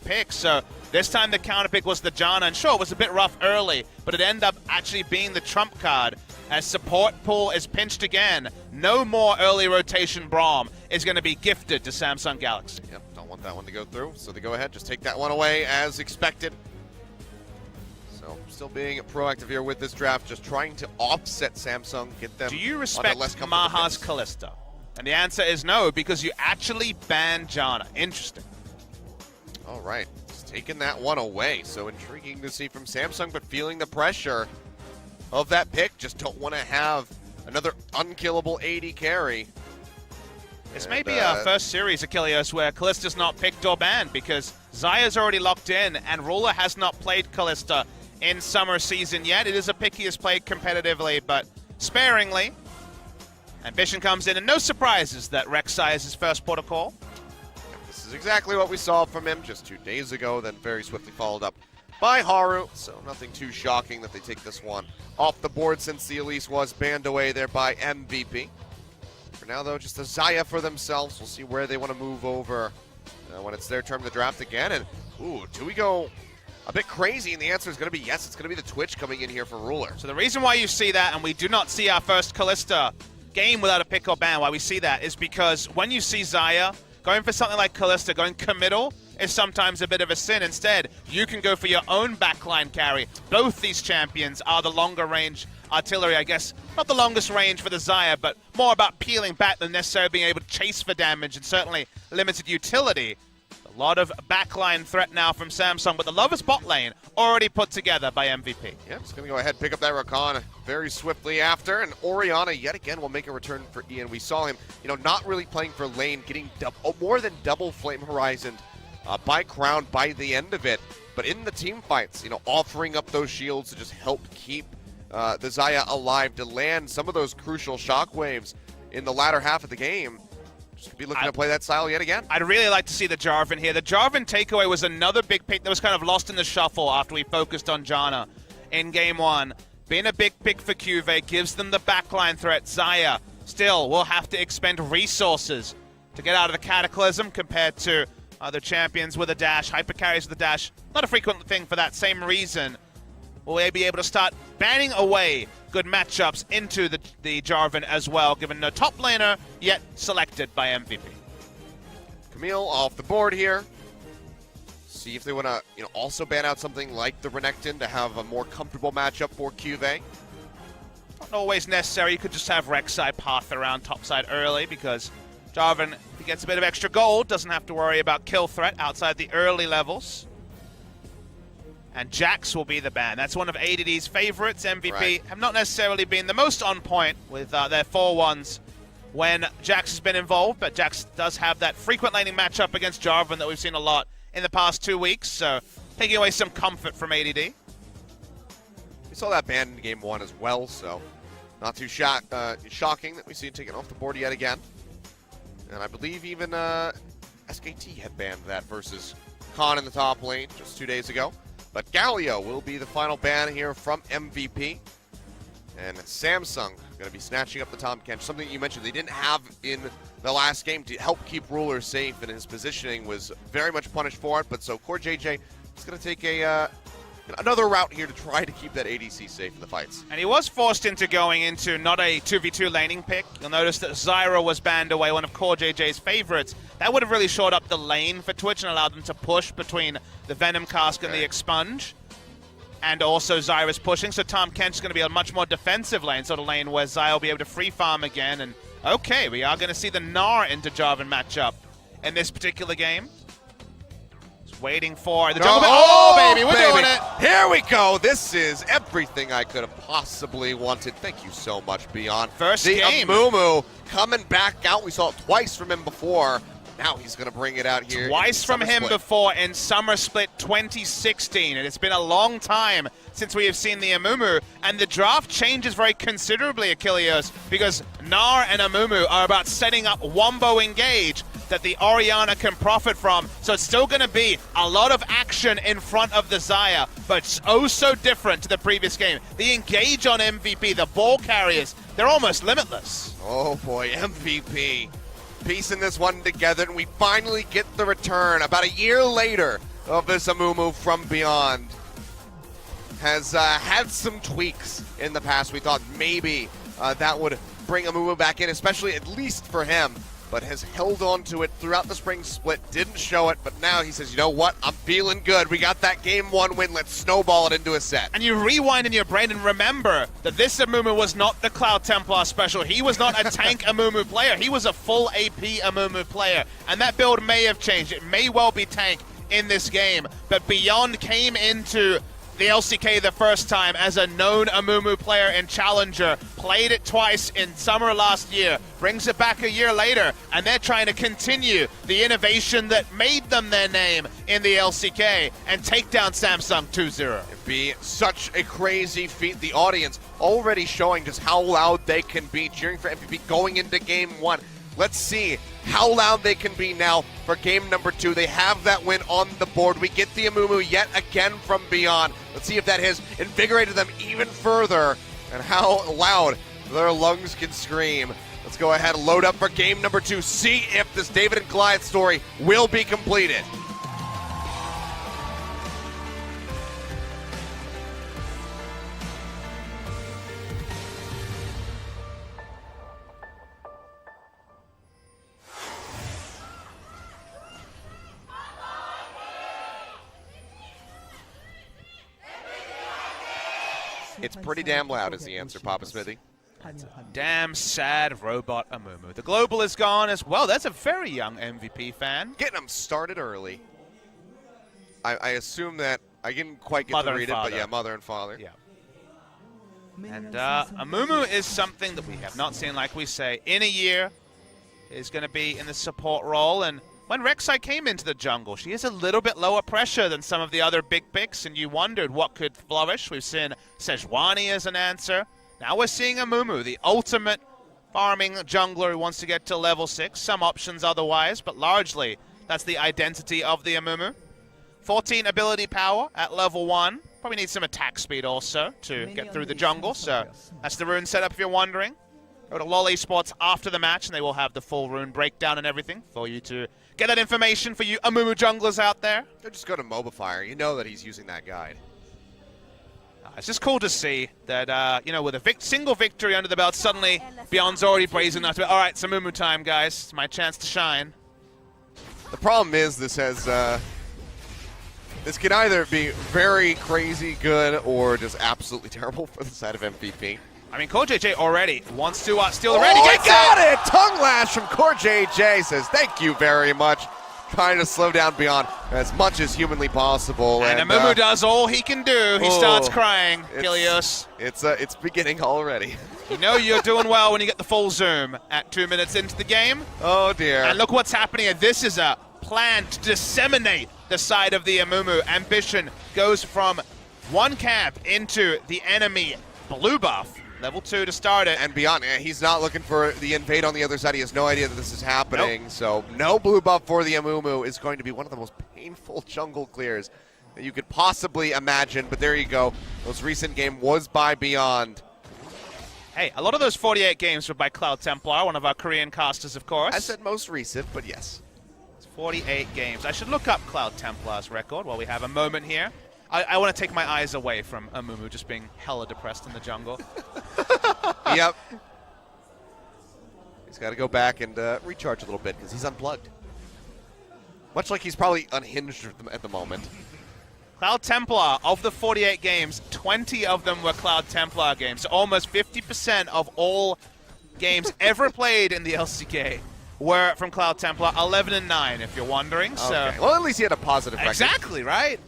pick. So this time the counter pick was the Janna, and sure, it was a bit rough early, but it ended up actually being the trump card. As support pool is pinched again, no more early rotation Braum is going to be gifted to Samsung Galaxy. Yep, don't want that one to go through, so they go ahead, just take that one away as expected. So still being proactive here with this draft, just trying to offset Samsung, get them. Do you on respect a less comfortable Maha's pace. Kalista? And the answer is no, because you actually banned Janna. Interesting. All right, just taking that one away. So intriguing to see from Samsung, but feeling the pressure of that pick. Just don't want to have another unkillable AD carry. This may be our first series, Achilles, where Kalista's not picked or banned, because Xayah's already locked in, and Ruler has not played Kalista in summer season yet. It is a pick he has played competitively, but sparingly. Ambition comes in, and no surprises that Rek'Sai is his first protocol. This is exactly what we saw from him just 2 days ago, then very swiftly followed up by Haru. So nothing too shocking that they take this one off the board, since the Elise was banned away there by MVP. For now, though, just a Xayah for themselves. We'll see where they want to move over when it's their turn to draft again. And, ooh, do we go a bit crazy? And the answer is going to be yes. It's going to be the Twitch coming in here for Ruler. So the reason why you see that, and we do not see our first Kalista game without a pick or ban, why we see that is because when you see Xayah going for something like Kalista, going committal is sometimes a bit of a sin. Instead, you can go for your own backline carry. Both these champions are the longer range artillery, I guess. Not the longest range for the Xayah, but more about peeling back than necessarily being able to chase for damage, and certainly limited utility. A lot of backline threat now from Samsung, but the lowest bot lane already put together by MVP. Yeah, just going to go ahead and pick up that Rakan very swiftly after. And Orianna, yet again, will make a return for Ian. We saw him, not really playing for lane, getting more than double Flame Horizon by Crown by the end of it. But in the team fights, offering up those shields to just help keep the Xayah alive, to land some of those crucial shockwaves in the latter half of the game. Just be looking to play that style yet again. I'd really like to see the Jarvan here. The Jarvan takeaway was another big pick that was kind of lost in the shuffle after we focused on Janna in Game 1. Being a big pick for QV gives them the backline threat. Xayah still will have to expend resources to get out of the Cataclysm compared to other champions with a dash, hyper carries with a dash. Not a frequent thing for that same reason. Will they be able to start banning away good matchups into the Jarvan as well, given no top laner yet selected by MVP. Camille off the board here. See if they want to, also ban out something like the Renekton to have a more comfortable matchup for QV. Not always necessary. You could just have Rek'Sai path around topside early, because Jarvan, if he gets a bit of extra gold, doesn't have to worry about kill threat outside the early levels. And Jax will be the ban. That's one of ADD's favorites. MVP have not necessarily been the most on point with their 4-1s when Jax has been involved, but Jax does have that frequent laning matchup against Jarvan that we've seen a lot in the past 2 weeks, so taking away some comfort from ADD. We saw that ban in Game 1 as well, so not too shocking that we see it taken off the board yet again. And I believe even SKT had banned that versus Khan in the top lane just 2 days ago. But Galio will be the final ban here from MVP. And Samsung going to be snatching up the Tahm Kench. Something you mentioned they didn't have in the last game to help keep Ruler safe, and his positioning was very much punished for it. But so Core JJ is going to take another route here to try to keep that ADC safe in the fights. And he was forced into going into not a 2v2 laning pick. You'll notice that Zyra was banned away, one of Core JJ's favorites. That would have really shored up the lane for Twitch and allowed them to push between the Venom Cask and the Expunge. And also Zyra's pushing, so Tahm Kench is going to be a much more defensive lane, sort of lane where Zyra will be able to free farm again. And okay, we are going to see the Gnar into Jarvan matchup in this particular game. Waiting for the jungle. Oh, baby, we're doing it. Here we go. This is everything I could have possibly wanted. Thank you so much, Beyond. First the game. Amumu coming back out. We saw it twice from him before. Now he's going to bring it out here. Twice from him before in Summer Split 2016. And it's been a long time since we have seen the Amumu. And the draft changes very considerably, Achilles, because Gnar and Amumu are about setting up Wombo Engage that the Orianna can profit from. So it's still going to be a lot of action in front of the Xayah, but it's oh so different to the previous game. The engage on MVP, the ball carriers, they're almost limitless. Oh boy, MVP piecing this one together, and we finally get the return about a year later of this Amumu from Beyond has had some tweaks in the past. We thought maybe that would bring Amumu back in, especially at least for him, but has held on to it throughout the spring split, didn't show it, but now he says, you know what, I'm feeling good. We got that game 1 win, let's snowball it into a set. And you rewind in your brain and remember that this Amumu was not the Cloud Templar special. He was not a tank Amumu player. He was a full AP Amumu player. And that build may have changed. It may well be tank in this game, but Beyond came into the LCK the first time as a known Amumu player and challenger, played it twice in summer last year, brings it back a year later, and they're trying to continue the innovation that made them their name in the LCK and take down Samsung 2-0. It'd be such a crazy feat. The audience already showing just how loud they can be, cheering for MVP going into game 1. Let's see how loud they can be now for game number 2. They have that win on the board. We get the Amumu yet again from Beyond. Let's see if that has invigorated them even further and how loud their lungs can scream. Let's go ahead and load up for game number 2. See if this David and Goliath story will be completed. It's pretty damn loud is the answer, Papa Smithy. Damn sad robot Amumu. The global is gone as well. That's a very young MVP fan. Getting them started early. I assume that, I didn't quite get Mother to read and it, but father. yeah, mother and father. Yeah. And Amumu is something that we have not seen, like we say, in a year. Is going to be in the support role, and when Rek'Sai came into the jungle, she is a little bit lower pressure than some of the other big picks, and you wondered what could flourish. We've seen Sejuani as an answer. Now we're seeing Amumu, the ultimate farming jungler who wants to get to level 6. Some options otherwise, but largely that's the identity of the Amumu. 14 ability power at level 1. Probably need some attack speed also to get through the jungle, so that's the rune setup if you're wondering. Go to LoL Esports after the match, and they will have the full rune breakdown and everything for you to get that information for you Amumu junglers out there. Or just go to Mobifier. You know that he's using that guide. It's just cool to see that, you know, with a single victory under the belt, suddenly Beyond's already brazen enough to be, all right, it's Amumu time, guys. It's my chance to shine. The problem is this has, this can either be very crazy good or just absolutely terrible for the side of MVP. I mean, CoreJJ already wants to steal the red. Oh, He he gets got it! Tongue lash from CoreJJ says, thank you very much. Trying to slow down Beyond as much as humanly possible. And Amumu does all he can do. He starts crying, Kilios. It's beginning already. You know you're doing well when you get the full zoom at 2 minutes into the game. Oh, dear. And look what's happening here. This is a plan to disseminate the side of the Amumu. Ambition goes from one camp into the enemy blue buff. Level 2 to start it. And Beyond, he's not looking for the invade on the other side. He has no idea that this is happening. Nope. So no blue buff for the Amumu is going to be one of the most painful jungle clears that you could possibly imagine. But there you go. Most recent game was by Beyond. Hey, a lot of those 48 games were by Cloud Templar, one of our Korean casters, of course. I said most recent, but yes. It's 48 games. I should look up Cloud Templar's record while we have a moment here. I want to take my eyes away from Amumu just being hella depressed in the jungle. Yep. He's got to go back and recharge a little bit because he's unplugged. Much like he's probably unhinged at the moment. Cloud Templar, of the 48 games, 20 of them were Cloud Templar games. So almost 50% of all games ever played in the LCK were from Cloud Templar. 11-9, if you're wondering. Okay. So well, at least he had a positive record. Exactly, right?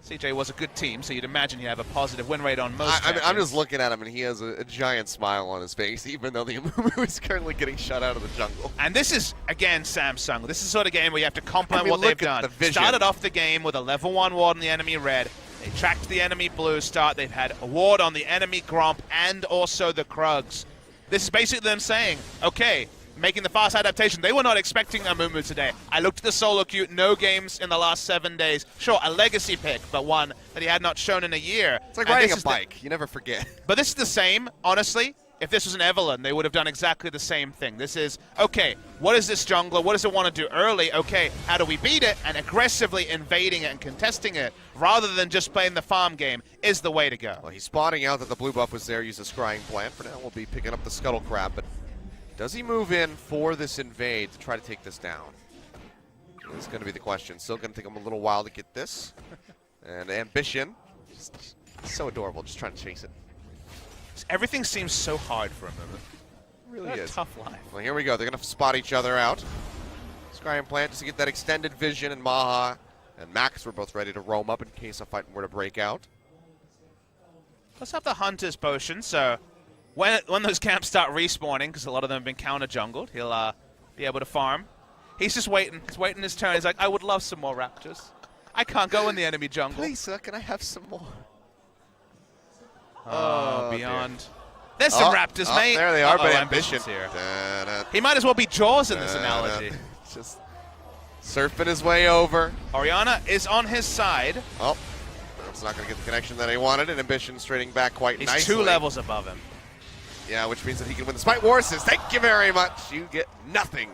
CJ was a good team, so you'd imagine he'd have a positive win rate on most I'm just looking at him, and he has a giant smile on his face, even though the Amumu is currently getting shut out of the jungle. And this is, again, Samsung. This is the sort of game where you have to compliment what they've done. Started off the game with a level 1 ward on the enemy red. They tracked the enemy blue start. They've had a ward on the enemy Gromp and also the Krugs. This is basically them saying, okay, making the fast adaptation. They were not expecting Amumu today. I looked at the solo queue, no games in the last 7 days. Sure, a legacy pick, but one that he had not shown in a year. It's like riding a bike. You never forget. But this is the same, honestly. if this was an Evelyn, they would have done exactly the same thing. This is, okay, what is this jungler? What does it want to do early? Okay, how do we beat it? And aggressively invading it and contesting it, rather than just playing the farm game, is the way to go. Well, he's spotting out that the blue buff was there, use a scrying plant. For now, we'll be picking up the scuttle crab, but does he move in for this invade to try to take this down? This is going to be the question. Still going to take him a little while to get this. And Ambition, just so adorable, just trying to chase it. Everything seems so hard for him. It really What a is. tough life. Well, here we go. They're going to spot each other out. Scrying plant just to get that extended vision, and Maha and Max were both ready to roam up in case a fight were to break out. Let's have the Hunter's Potion, so when those camps start respawning, because a lot of them have been counter-jungled, he'll be able to farm. He's just waiting. He's waiting his turn. He's like, I would love some more Raptors. I can't go in the enemy jungle. Please, sir, can I have some more? Oh, Beyond. There's some Raptors, mate. There they are, but Ambition's Ambition. here. He might as well be Jaws in this analogy. Just surfing his way over. Orianna is on his side. Oh, that's not going to get the connection that he wanted, and Ambition straighting back quite He's nicely. 2 levels above him. Yeah, which means that he can win the Smite War. Says, thank you very much. You get nothing.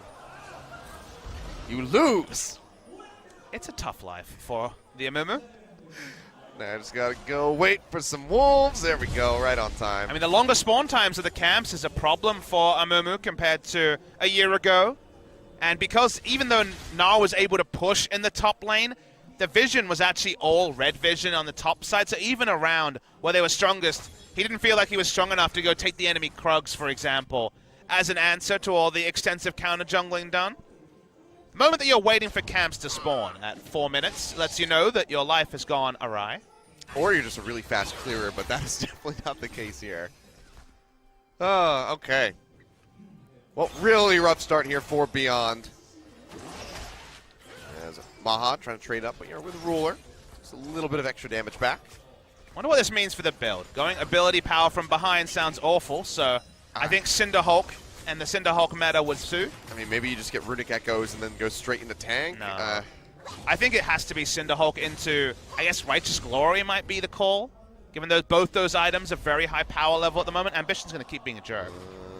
You lose. It's a tough life for the Amumu. Now I just got to go wait for some wolves. There we go, right on time. I mean, the longer spawn times of the camps is a problem for Amumu compared to a year ago. And because even though Gnar was able to push in the top lane, the vision was actually all red vision on the top side. So even around where they were strongest, he didn't feel like he was strong enough to go take the enemy Krugs, for example, as an answer to all the extensive counter-jungling done. The moment that you're waiting for camps to spawn at 4 minutes lets you know that your life has gone awry. Or you're just a really fast clearer, but that is definitely not the case here. Oh, okay. Well, really rough start here for Beyond. As Maha trying to trade up, but you're with Ruler. Just a little bit of extra damage back. Wonder what this means for the build. Going ability power from behind sounds awful, so I think Cinderhulk and the Cinderhulk meta would suit. I mean, maybe you just get Runic Echoes and then go straight into tank. No. I think it has to be Cinderhulk into, I guess, Righteous Glory might be the call, given both those items are very high power level at the moment. Ambition's going to keep being a jerk.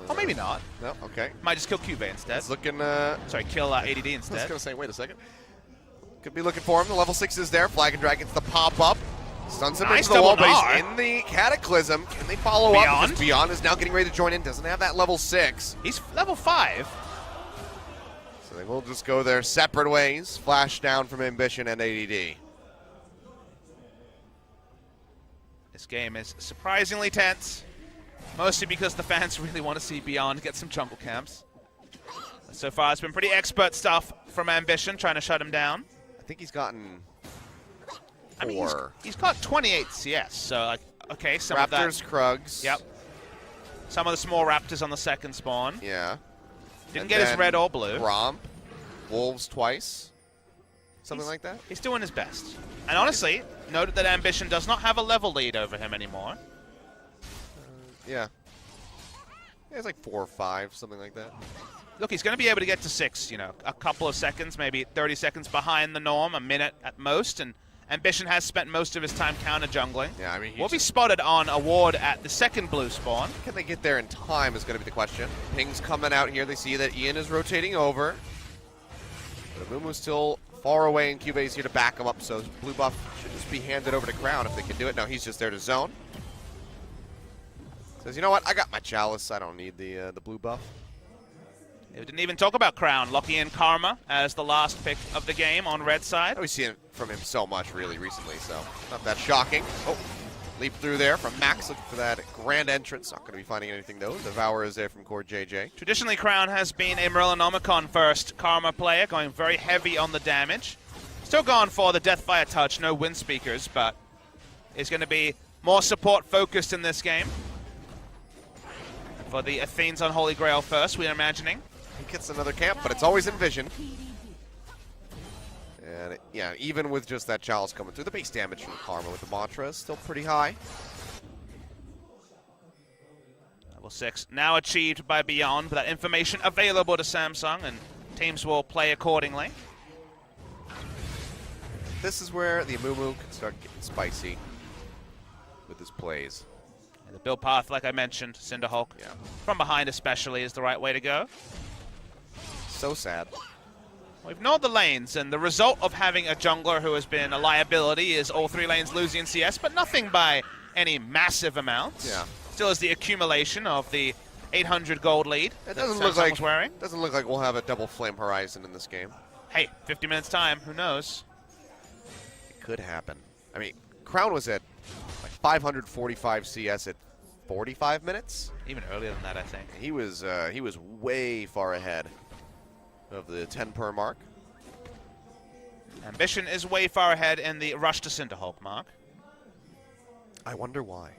Or maybe not. No, okay. Might just kill Cubase instead. It's looking... Sorry, kill ADD instead. I was going to say, wait a second. Could be looking for him. The level 6 is there. Flag and Dragon's the pop-up. Stuns him into the wall, but he's in the Cataclysm. Can they follow up? Because Beyond is now getting ready to join in. Doesn't have that level 6. He's level 5. So they will just go their separate ways. Flash down from Ambition and ADD. This game is surprisingly tense. Mostly because the fans really want to see Beyond get some jungle camps. So far, it's been pretty expert stuff from Ambition, trying to shut him down. I think he's gotten 4. I mean, he's got 28 CS, so, like, okay, some Raptors, of that. Krugs. Yep. Some of the small Raptors on the second spawn. Yeah. Didn't get his red or blue. Romp. Wolves twice. Something like that. He's doing his best. And honestly, noted that Ambition does not have a level lead over him anymore. Yeah. It's like 4 or 5, something like that. Look, he's going to be able to get to 6, you know, a couple of seconds, maybe 30 seconds behind the norm, a minute at most, and Ambition has spent most of his time counter-jungling. Yeah, I mean, will be spotted on a ward at the second blue spawn. Can they get there in time is going to be the question. Ping's coming out here. They see that Ian is rotating over. But Amumu's still far away, and Cubase here to back him up, so blue buff should just be handed over to Crown if they can do it. No, he's just there to zone. Says, you know what? I got my Chalice. I don't need the blue buff. We didn't even talk about Crown. Locking in Karma as the last pick of the game on red side. We've seen it from him so much really recently, so not that shocking. Oh, leap through there from Max looking for that grand entrance. Not going to be finding anything though. Devour is there from Core JJ. Traditionally, Crown has been a Merlinomicon first Karma player, going very heavy on the damage. Still going for the Deathfire Touch, no wind speakers, but is going to be more support focused in this game. For the Athene's Unholy Grail first, we're imagining. He gets another camp, but it's always in vision. And yeah, even with just that Chalice coming through, the base damage from Karma with the Mantra is still pretty high. Level 6 now achieved by Beyond, but that information available to Samsung, and teams will play accordingly. This is where the Amumu can start getting spicy with his plays. The build path, like I mentioned, Cinderhulk, from behind especially, is the right way to go. So sad. We've ignored the lanes, and the result of having a jungler who has been a liability is all 3 lanes losing in CS, but nothing by any massive amounts. Yeah. Still is the accumulation of the 800 gold lead. It doesn't look like we'll have a double Flame Horizon in this game. Hey, 50 minutes time, who knows? It could happen. I mean, Crown was at like 545 CS at 45 minutes. Even earlier than that, I think. He was way far ahead of the 10 per mark. Ambition is way far ahead in the rush to Cinderhulk mark. I wonder why.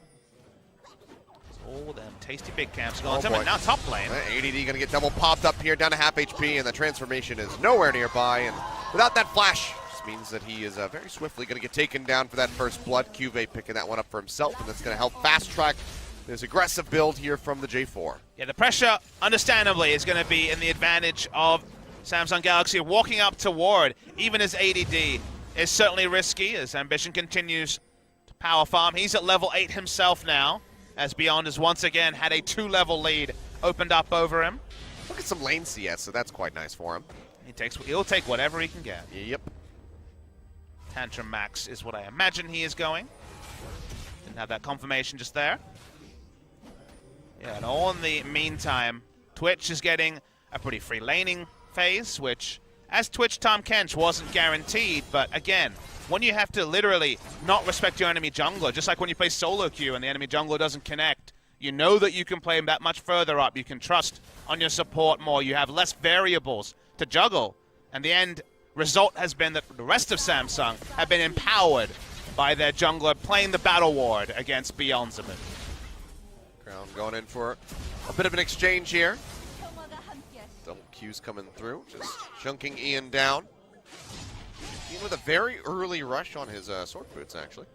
All them tasty big camps going to him. Now top lane. ADD going to get double popped up here, down to half HP, and the transformation is nowhere nearby. And without that flash, this means that he is very swiftly going to get taken down for that first blood. Cuvée picking that one up for himself, and that's going to help fast track this aggressive build here from the J4. Yeah, the pressure, understandably, is going to be in the advantage of Samsung Galaxy walking up to ward. Even his ADD is certainly risky as Ambition continues to power farm. He's at level 8 himself now, as Beyond has once again had a 2-level lead opened up over him. Look at some lane CS, so that's quite nice for him. He'll take whatever he can get. Yep. Tantrum Max is what I imagine he is going. Didn't have that confirmation just there. Yeah, and all in the meantime, Twitch is getting a pretty free laning phase, which, as Twitch Tahm Kench, wasn't guaranteed, but again, when you have to literally not respect your enemy jungler, just like when you play solo queue and the enemy jungler doesn't connect, you know that you can play that much further up, you can trust on your support more, you have less variables to juggle, and the end result has been that the rest of Samsung have been empowered by their jungler playing the battle ward against Beyond Zaman. Crown going in for a bit of an exchange here. Double Q's coming through, just chunking Ian down. Ian with a very early rush on his sword boots, actually.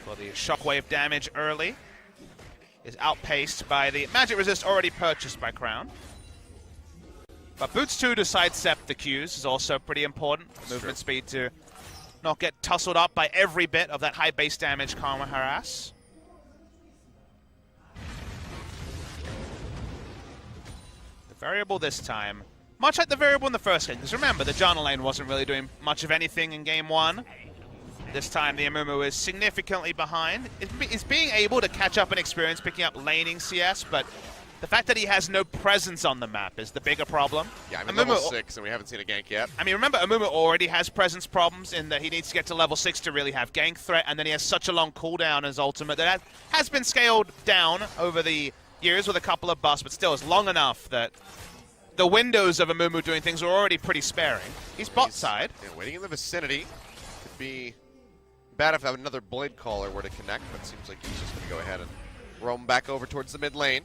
Well, the shockwave damage early is outpaced by the magic resist already purchased by Crown. But boots 2 to sidestep the Qs is also pretty important. Movement speed to not get tussled up by every bit of that high base damage Karma harass. The variable this time, much like the variable in the first game, because remember, the jungle lane wasn't really doing much of anything in game 1. This time the Amumu is significantly behind. It's being able to catch up in experience picking up laning CS, but the fact that he has no presence on the map is the bigger problem. Yeah, I mean, level 6, and we haven't seen a gank yet. I mean, remember, Amumu already has presence problems in that he needs to get to level 6 to really have gank threat, and then he has such a long cooldown as ultimate that has been scaled down over the years with a couple of buffs, but still is long enough that the windows of Amumu doing things are already pretty sparing. He's bot side. Yeah, waiting in the vicinity. Could be bad if another Blade Caller were to connect, but it seems like he's just going to go ahead and roam back over towards the mid lane.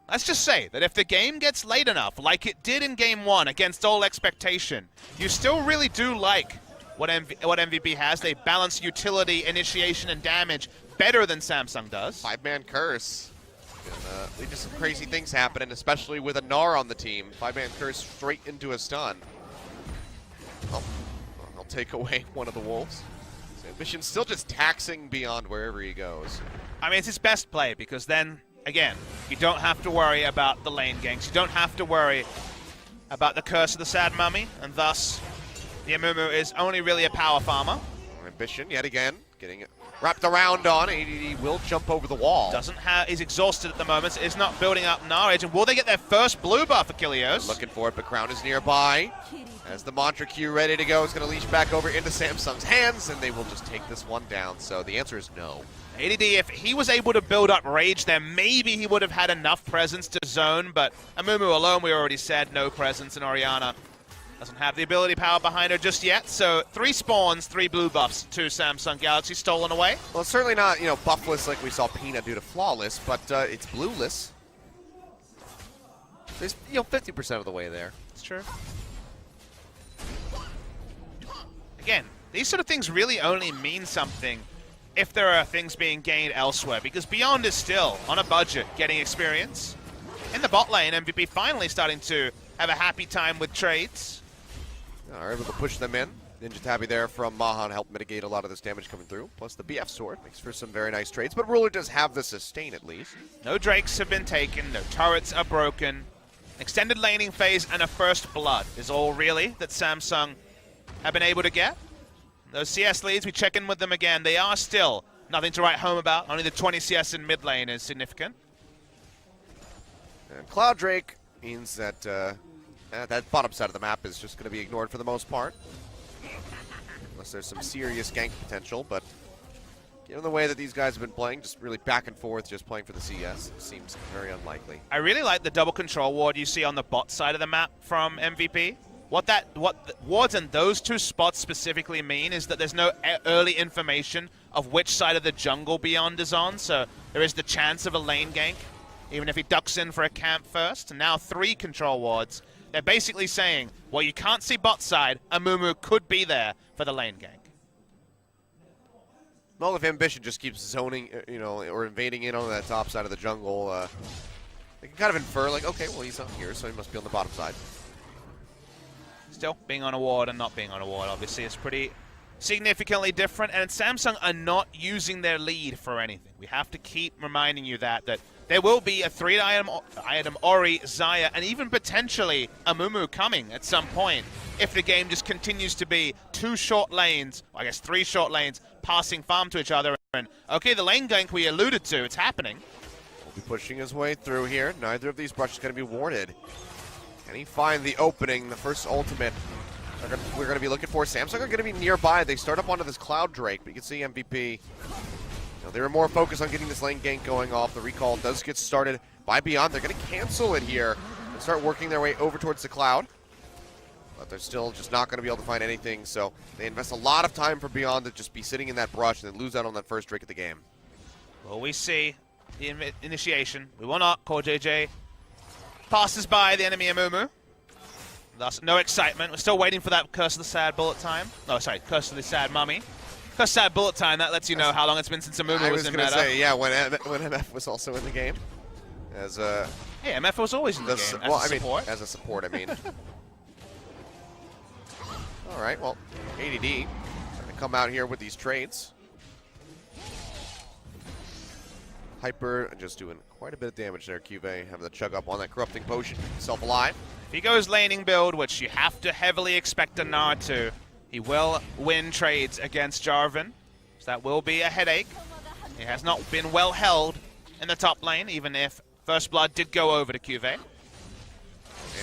Let's just say that if the game gets late enough, like it did in Game 1 against all expectation, you still really do like what MVP has. They balance utility, initiation, and damage better than Samsung does. 5-man curse. And, lead to some crazy things happening, especially with a Gnar on the team. 5-man curse straight into a stun. Oh, I'll take away one of the wolves. So Ambition's still just taxing Beyond wherever he goes. I mean, it's his best play because then, again, you don't have to worry about the lane ganks. You don't have to worry about the curse of the Sad Mummy, and thus the Amumu is only really a power farmer. Ambition, yet again, getting it wrapped around on. ADD will jump over the wall. He's exhausted at the moment, so is not building up Gnar Age. And will they get their first blue buff, Achilleos? Looking for it, but Crown is nearby. As the Mantra Q ready to go, is going to leash back over into Samsung's hands, and they will just take this one down. So the answer is no. ADD, if he was able to build up Rage there, maybe he would have had enough presence to zone, but Amumu alone, we already said, no presence, and Orianna doesn't have the ability power behind her just yet. So 3 spawns, 3 blue buffs to Samsung Galaxy stolen away. Well, it's certainly not, buffless like we saw Peanut do to Flawless, but it's blueless. There's, 50% of the way there. It's true. Again, these sort of things really only mean something if there are things being gained elsewhere, because Beyond is still on a budget getting experience. In the bot lane, MVP finally starting to have a happy time with trades. Are able to push them in. Ninja Tabby there from Mahan helped mitigate a lot of this damage coming through. Plus the BF sword makes for some very nice trades, but Ruler does have the sustain at least. No Drakes have been taken, no turrets are broken. Extended laning phase and a first blood is all really that Samsung have been able to get. Those CS leads, we check in with them again. They are still nothing to write home about. Only the 20 CS in mid lane is significant. And Cloud Drake means that that bottom side of the map is just going to be ignored for the most part. Unless there's some serious gank potential, but given the way that these guys have been playing, just really back and forth, just playing for the CS, it seems very unlikely. I really like the double control ward you see on the bot side of the map from MVP. What the wards in those two spots specifically mean is that there's no early information of which side of the jungle Beyond is on, so there is the chance of a lane gank, even if he ducks in for a camp first. And now 3 control wards. They're basically saying, well, you can't see bot side, Amumu could be there for the lane gank. Well, if Ambition just keeps zoning, or invading in on that top side of the jungle, they can kind of infer, like, okay, well, he's up here, so he must be on the bottom side. Still, being on a ward and not being on a ward, obviously, is pretty significantly different, and Samsung are not using their lead for anything. We have to keep reminding you that there will be a 3-item Ori, Xayah, and even potentially Amumu coming at some point if the game just continues to be 2 short lanes, I guess 3 short lanes, passing farm to each other. And okay, the lane gank we alluded to, it's happening. Will be pushing his way through here. Neither of these brushes going to be warded. Can he find the opening, the first ultimate we're going to be looking for? Samsung are going to be nearby. They start up onto this Cloud Drake, but you can see MVP. They were more focused on getting this lane gank going off. The recall does get started by Beyond. They're going to cancel it here and start working their way over towards the Cloud. But they're still just not going to be able to find anything, so they invest a lot of time for Beyond to just be sitting in that brush and then lose out on that first Drake of the game. Well, we see the initiation. We will not. Core JJ passes by the enemy Amumu. Thus, no excitement. We're still waiting for that Curse of the Sad bullet time. Oh, sorry, Curse of the Sad Mummy. Curse of the Sad bullet time, that lets you know how long it's been since Amumu was in meta. I was going to say, yeah, when MF was also in the game. As hey, MF was always in the game, as a support. As a support, I mean. All right, well, ADD going to come out here with these trades. Hyper just doing quite a bit of damage there, QV, having to chug up on that corrupting potion, keep himself alive. If he goes laning build, which you have to heavily expect a Nard to, he will win trades against Jarvan. So that will be a headache. He has not been well held in the top lane, even if First Blood did go over to QV.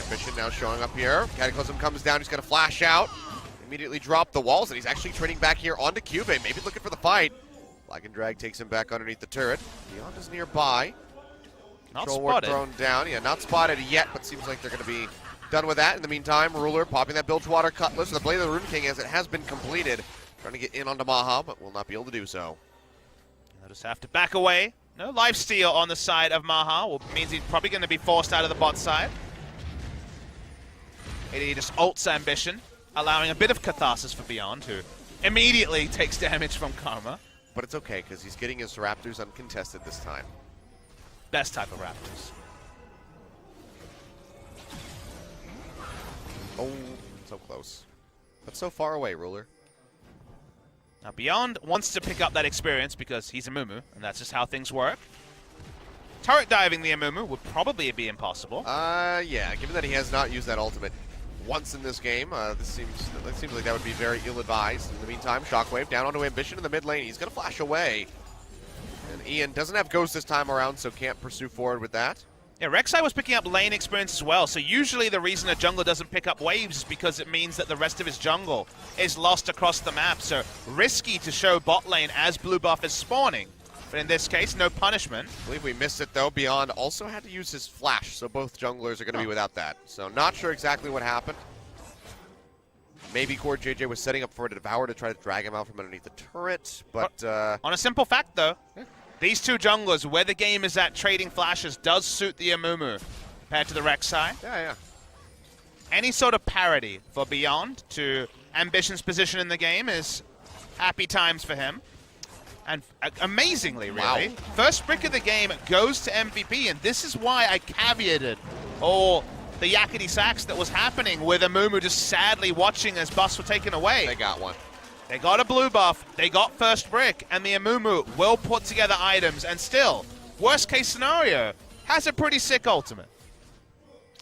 Ambition now showing up here. Cataclysm comes down, he's going to flash out. Immediately drop the walls, and he's actually trading back here onto QV, maybe looking for the fight. Black and Drag takes him back underneath the turret. Beyond is nearby. Control ward thrown down. Yeah, not spotted yet, but seems like they're going to be done with that. In the meantime, Ruler popping that Bilgewater Cutlass. The Blade of the Rune King, as it has been completed. Trying to get in onto Maha, but will not be able to do so. They'll just have to back away. No lifesteal on the side of Maha, which means he's probably going to be forced out of the bot side. He just ults Ambition, allowing a bit of catharsis for Beyond, who immediately takes damage from Karma. But it's okay, because he's getting his Raptors uncontested this time. Best type of Raptors. Oh, so close. But so far away, Ruler. Now, Beyond wants to pick up that experience because he's a Amumu, and that's just how things work. Turret diving the Amumu would probably be impossible. Yeah, given that he has not used that ultimate once in this game, it seems like that would be very ill-advised. In the meantime, Shockwave down onto Ambition in the mid lane. He's going to flash away. And Ian doesn't have Ghost this time around, so can't pursue forward with that. Yeah, Rek'Sai was picking up lane experience as well, so usually the reason a jungler doesn't pick up waves is because it means that the rest of his jungle is lost across the map, so risky to show bot lane as blue buff is spawning. But in this case, no punishment. I believe we missed it, though. Beyond also had to use his flash, so both junglers are going to be without that. So not sure exactly what happened. Maybe Core JJ was setting up for a Devour to try to drag him out from underneath the turret, but... on a simple fact, though, these two junglers, where the game is at trading flashes, does suit the Amumu compared to the Rek'Sai. Yeah. Any sort of parity for Beyond to Ambition's position in the game is happy times for him. And amazingly, really, first brick of the game goes to MVP, and this is why I caveated, the yakety sax that was happening with Amumu just sadly watching as buffs were taken away. They got one. They got a blue buff, they got first brick, and the Amumu will put together items, and still, worst case scenario, has a pretty sick ultimate.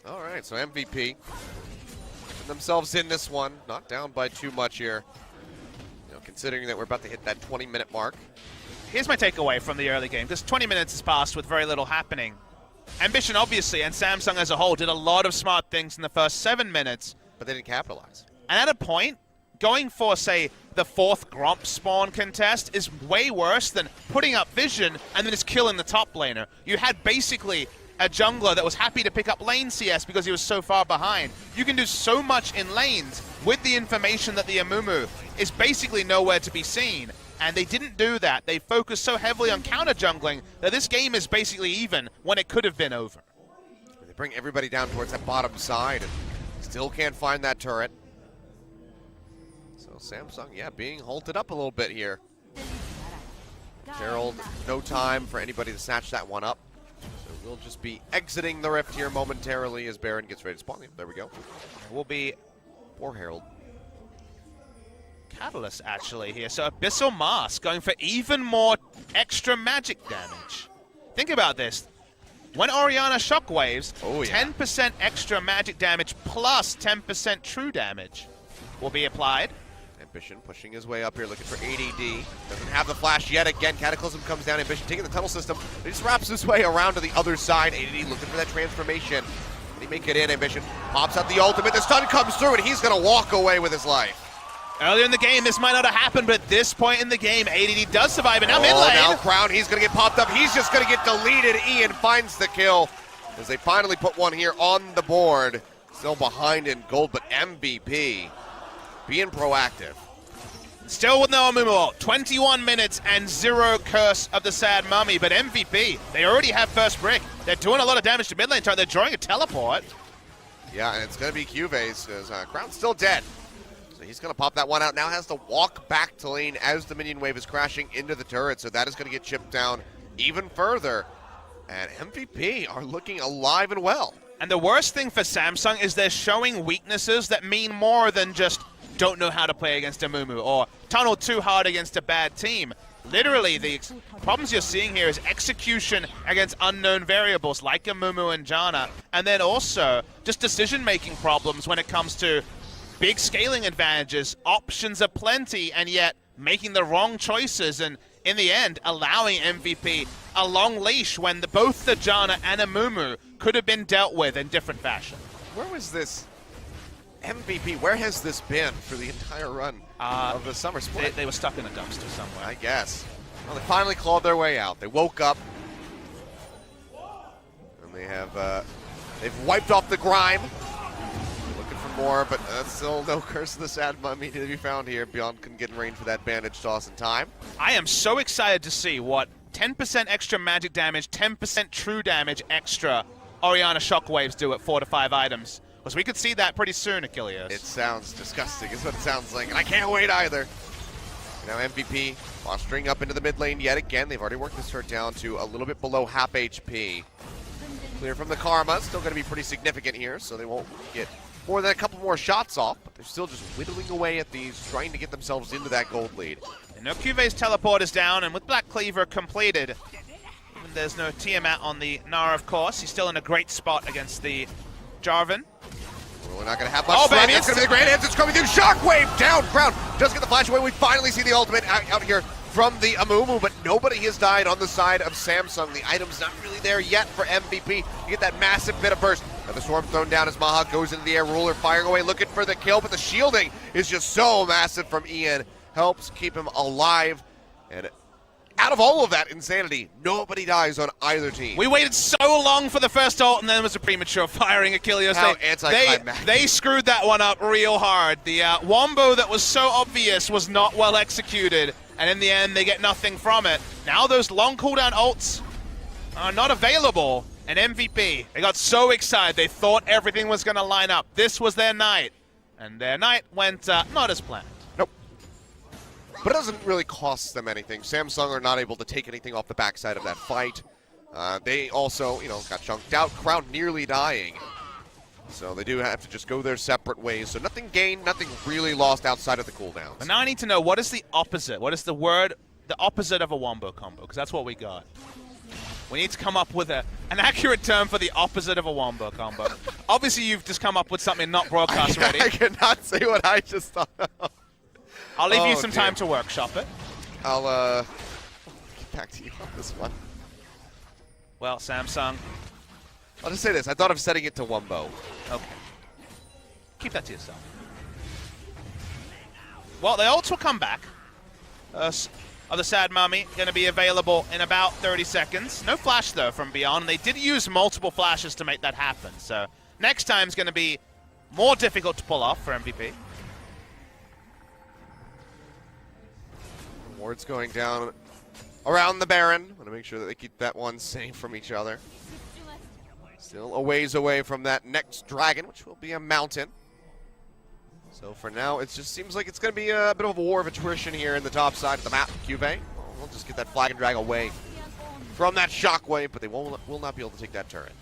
All right, so MVP putting themselves in this one, not down by too much here. You know, considering that we're about to hit that 20-minute mark. Here's my takeaway from the early game, because 20 minutes has passed with very little happening. Ambition, obviously, and Samsung as a whole did a lot of smart things in the first 7 minutes. But they didn't capitalize. And at a point, going for, say, the 4th Gromp spawn contest is way worse than putting up vision and then just killing the top laner. You had basically a jungler that was happy to pick up lane CS because he was so far behind. You can do so much in lanes with the information that the Amumu is basically nowhere to be seen. And they didn't do that. They focused so heavily on counter jungling that this game is basically even when it could have been over. They bring everybody down towards that bottom side and still can't find that turret. So Samsung, yeah, being halted up a little bit here. Gerald, no time for anybody to snatch that one up. So we'll just be exiting the rift here momentarily as Baron gets ready to spawn. There we go. Will be Poor Herald. Catalyst actually here. So Abyssal Mask going for even more extra magic damage. Think about this. When Orianna shockwaves, 10% extra magic damage plus 10% true damage will be applied. Ambition pushing his way up here, looking for ADD. Doesn't have the flash yet. Again, Cataclysm comes down. Ambition taking the tunnel system. He just wraps his way around to the other side. ADD looking for that transformation. He make it in. Ambition pops out the ultimate. The stun comes through, and he's going to walk away with his life. Earlier in the game, this might not have happened, but at this point in the game, ADD does survive, and now mid lane. Now Crown, he's going to get popped up. He's just going to get deleted. Ian finds the kill as they finally put one here on the board. Still behind in gold, but MVP being proactive. Still with no Amumu ult. 21 minutes and 0 Curse of the Sad Mummy, but MVP, they already have first brick. They're doing a lot of damage to mid lane. They're drawing a teleport. Yeah, and it's going to be Cuvées because Crown's still dead. He's going to pop that one out. Now has to walk back to lane as the minion wave is crashing into the turret. So that is going to get chipped down even further. And MVP are looking alive and well. And the worst thing for Samsung is they're showing weaknesses that mean more than just don't know how to play against Amumu or tunnel too hard against a bad team. Literally, the problems you're seeing here is execution against unknown variables like Amumu and Janna. And then also just decision-making problems when it comes to big scaling advantages, options are plenty, and yet making the wrong choices, and in the end, allowing MVP a long leash when both the Janna and Amumu could have been dealt with in different fashion. Where was this MVP? Where has this been for the entire run of the summer split? They were stuck in a dumpster somewhere. I guess. Well, they finally clawed their way out. They woke up, and they have they've wiped off the grime. More, but still no Curse of the Sad Mummy to be found here. Beyond can get in range for that bandage toss in time. I am so excited to see what 10% extra magic damage, 10% true damage extra Orianna shockwaves do at 4 to 5 items. Because we could see that pretty soon, Achilles. It sounds disgusting, is what it sounds like, and I can't wait either. Now MVP posturing up into the mid lane yet again. They've already worked this turret down to a little bit below half HP. Clear from the Karma, still going to be pretty significant here, so they won't get more than a couple more shots off, but they're still just whittling away at these, trying to get themselves into that gold lead. And no Cuvées teleport is down, and with Black Cleaver completed, even there's no Tiamat on the Gnar, of course. He's still in a great spot against the Jarvan. We're not going to have much fun. It's going to be the Grand Hands. It's coming through. Shockwave down. Crown does get the flash away. We finally see the ultimate out here from the Amumu, but nobody has died on the side of Samsung. The item's not really there yet for MVP. You get that massive bit of burst. Now the storm thrown down as Maha goes into the air. Ruler firing away, looking for the kill, but the shielding is just so massive from Ian. Helps keep him alive. And out of all of that insanity, nobody dies on either team. We waited so long for the first ult, and then it was a premature firing, Achilles. How anticlimactic. They screwed that one up real hard. The wombo that was so obvious was not well executed, and in the end, they get nothing from it. Now those long cooldown ults are not available, and MVP, they got so excited, they thought everything was going to line up. This was their night, and their night went not as planned. Nope. But it doesn't really cost them anything. Samsung are not able to take anything off the backside of that fight. They also, got chunked out. Crown nearly dying. So they do have to just go their separate ways. So nothing gained, nothing really lost outside of the cooldowns. But now I need to know, what is the opposite? What is the word, the opposite of a wombo combo? Because that's what we got. We need to come up with an accurate term for the opposite of a wombo combo. Obviously, you've just come up with something not broadcast ready. I cannot say what I just thought of. I'll leave you some time to workshop it. I'll get back to you on this one. Well, Samsung. I'll just say this. I thought of setting it to Wumbo. Okay. Keep that to yourself. Well, the ults will come back. The Sad Mummy going to be available in about 30 seconds. No flash, though, from Beyond. They did use multiple flashes to make that happen. So next time's going to be more difficult to pull off for MVP. Wards going down around the Baron. Want to make sure that they keep that one safe from each other. Still a ways away from that next dragon, which will be a mountain. So for now, it just seems like it's going to be a bit of a war of attrition here in the top side of the map. Cuvée, we'll just get that flag and drag away from that shockwave, but they will not be able to take that turret.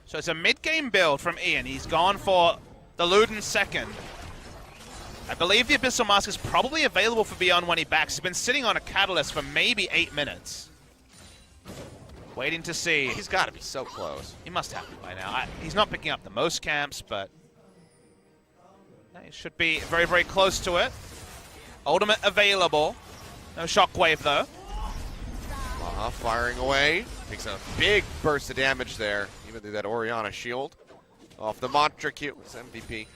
So it's a mid-game build from Ian. He's gone for the Luden second. I believe the Abyssal Mask is probably available for Beyond when he backs. He's been sitting on a Catalyst for maybe 8 minutes. Waiting to see. He's got to be so close. He must have it by now. He's not picking up the most camps, but he should be very, very close to it. Ultimate available. No shockwave, though. Firing away. Takes a big burst of damage there, even through that Orianna shield. Off the Mantra Q. It's MVP.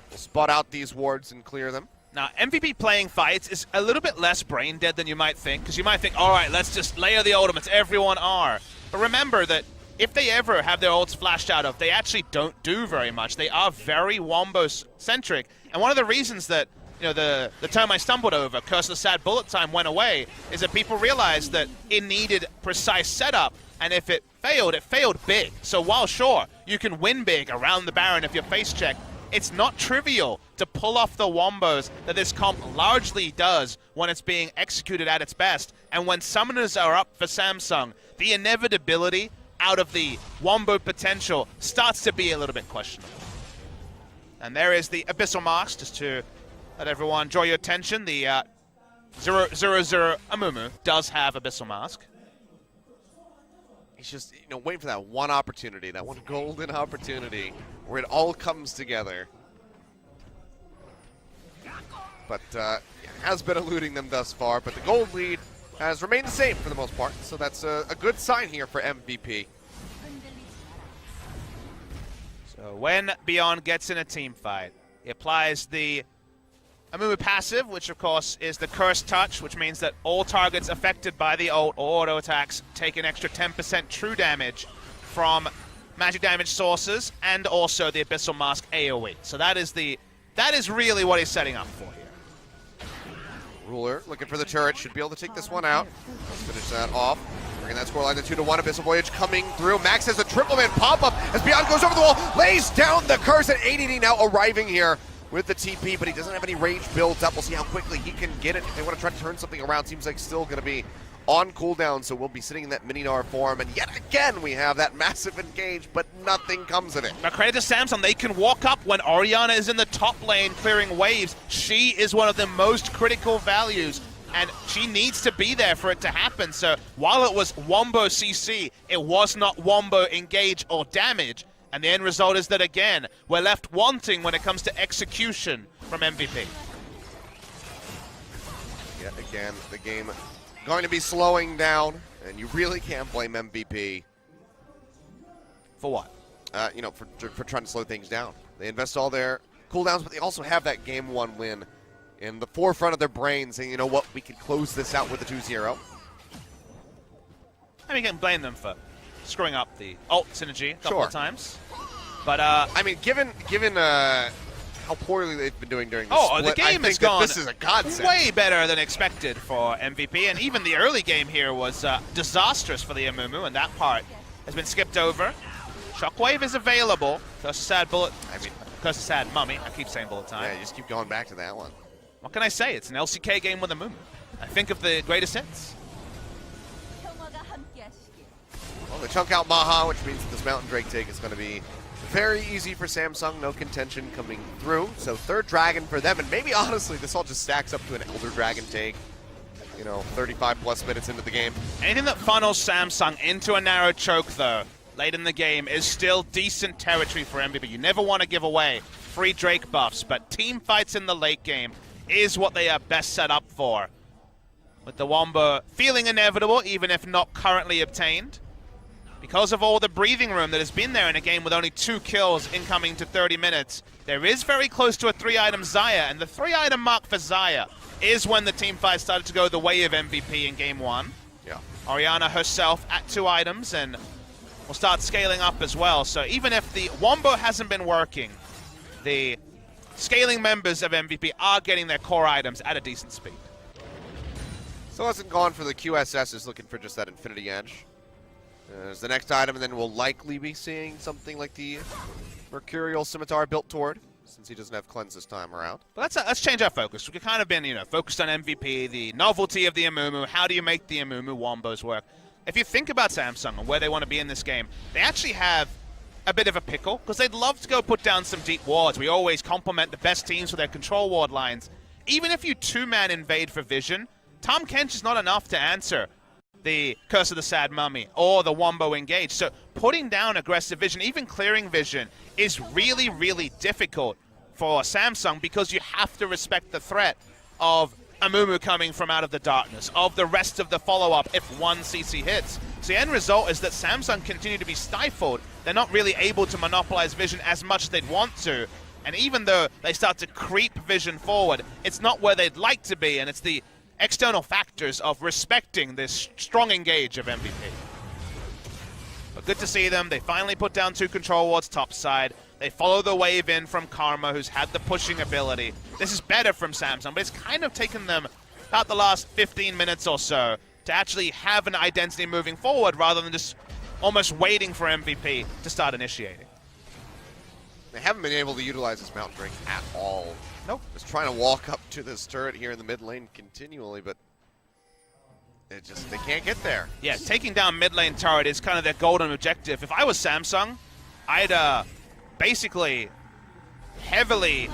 We'll spot out these wards and clear them. Now, MVP playing fights is a little bit less brain dead than you might think, because you might think, all right, let's just layer the ultimates, everyone are. But remember that if they ever have their ults flashed out of, they actually don't do very much. They are very Wombo-centric. And one of the reasons that, you know, the term I stumbled over, Curse of the Sad Bullet Time, went away, is that people realized that it needed precise setup, and if it failed big. So while, sure, you can win big around the Baron if you're face-checked, it's not trivial to pull off the wombos that this comp largely does when it's being executed at its best. And when summoners are up for Samsung, the inevitability out of the wombo potential starts to be a little bit questionable. And there is the Abyssal Mask, just to let everyone draw your attention. The 000 Amumu does have Abyssal Mask. He's just, waiting for that one opportunity, that one golden opportunity where it all comes together. But has been eluding them thus far, but the gold lead has remained the same for the most part, so that's a good sign here for MVP. So when Beyond gets in a team fight, he applies the Amumu passive, which of course is the Curse Touch, which means that all targets affected by the ult or auto attacks take an extra 10% true damage from magic damage sources, and also the Abyssal Mask AoE. So that is really what he's setting up for here. Ruler looking for the turret, should be able to take this one out. Let's finish that off. Bringing that scoreline to 2-1. Abyssal Voyage coming through. Max has a triple man pop-up as Beyond goes over the wall, lays down the curse at 80 now arriving here with the TP, but he doesn't have any rage built up. We'll see how quickly he can get it if they want to try to turn something around. Seems like still going to be on cooldown, so we'll be sitting in that mini-Gnar form, and yet again we have that massive engage, but nothing comes of it. Now credit to Samsung, they can walk up when Orianna is in the top lane clearing waves. She is one of the most critical values, and she needs to be there for it to happen. So while it was Wombo CC, it was not Wombo engage or damage, and the end result is that, again, we're left wanting when it comes to execution from MVP. Yet again, the game going to be slowing down, and you really can't blame MVP. For what? For trying to slow things down. They invest all their cooldowns, but they also have that game one win in the forefront of their brain, saying, you know what, we can close this out with a 2-0. I mean, you can blame them for screwing up the ult synergy a couple of times. But I mean, given how poorly they've been doing during the split, the game has gone this is a godsend. Way better than expected for MVP, and even the early game here was disastrous for the Amumu, and that part has been skipped over. Shockwave is available. Curse of Sad Bullet. Curse of Sad Mummy. I keep saying bullet time. Yeah, you just keep going back to that one. What can I say? It's an LCK game with Amumu. I think of the greatest hits. Well, they chunk out Maha, which means that this Mountain Drake take is going to be Very easy for Samsung, no contention coming through. So third dragon for them, and maybe honestly this all just stacks up to an Elder Dragon take. 35 plus minutes into the game. Anything that funnels Samsung into a narrow choke, though, late in the game, is still decent territory for MVP. You never want to give away free Drake buffs, but team fights in the late game is what they are best set up for. With the Wombo feeling inevitable, even if not currently obtained, because of all the breathing room that has been there in a game with only 2 kills incoming to 30 minutes. There is very close to a 3-item Xayah, and the 3-item mark for Xayah is when the team fight started to go the way of MVP in game 1. Yeah. Orianna herself at 2 items, and will start scaling up as well. So even if the Wombo hasn't been working, the scaling members of MVP are getting their core items at a decent speed. So hasn't gone for the QSS, is looking for just that Infinity Edge. As the next item, and then we'll likely be seeing something like the Mercurial Scimitar built toward, since he doesn't have Cleanse this time around. But let's change our focus. We've kind of been, focused on MVP, the novelty of the Amumu. How do you make the Amumu Wombos work? If you think about Samsung and where they want to be in this game, they actually have a bit of a pickle, because they'd love to go put down some deep wards. We always compliment the best teams for their control ward lines. Even if you 2-man invade for vision, Tahm Kench is not enough to answer the Curse of the Sad Mummy or the Wombo engage. So putting down aggressive vision, even clearing vision, is really, really difficult for Samsung, because you have to respect the threat of Amumu coming from out of the darkness, of the rest of the follow-up if one CC hits. So the end result is that Samsung continue to be stifled. They're not really able to monopolize vision as much as they'd want to. And even though they start to creep vision forward, it's not where they'd like to be, and it's the external factors of respecting this strong engage of MVP. But good to see them. They finally put down 2 control wards topside. They follow the wave in from Karma, who's had the pushing ability. This is better from Samsung, but it's kind of taken them about the last 15 minutes or so to actually have an identity moving forward, rather than just almost waiting for MVP to start initiating. They haven't been able to utilize this Mount Drink at all. Nope. Just trying to walk up to this turret here in the mid lane continually, but they can't get there. Yeah, taking down mid lane turret is kind of their golden objective. If I was Samsung, I'd basically heavily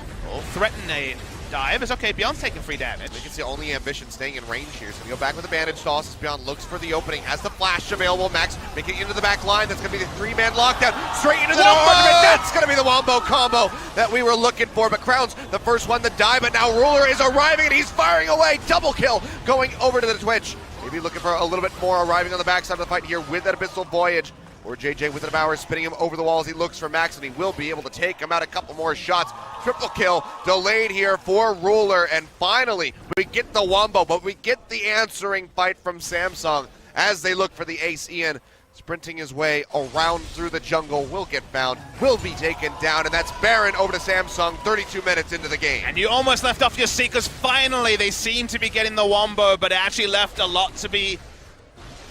threaten a dive. It's okay, Beyond's taking free damage. I think it's the only ambition staying in range here. So we go back with the bandage toss as Beyond looks for the opening, has the flash available. Max making it into the back line. That's going to be the 3-man lockdown. Straight into the ultimate. That's going to be the Wombo combo that we were looking for. But Crown's the first one to die, but now Ruler is arriving and he's firing away. Double kill going over to the Twitch. Maybe looking for a little bit more, arriving on the backside of the fight here with that Abyssal Voyage. Or JJ with an hour, spinning him over the wall as he looks for Max, and he will be able to take him out. A couple more shots. Triple kill delayed here for Ruler, and finally we get the Wombo, but we get the answering fight from Samsung as they look for the ace. Ian sprinting his way around through the jungle, will get found, will be taken down, and that's Baron over to Samsung 32 minutes into the game. And you almost left off your seat, because finally they seem to be getting the Wombo, but it actually left a lot to be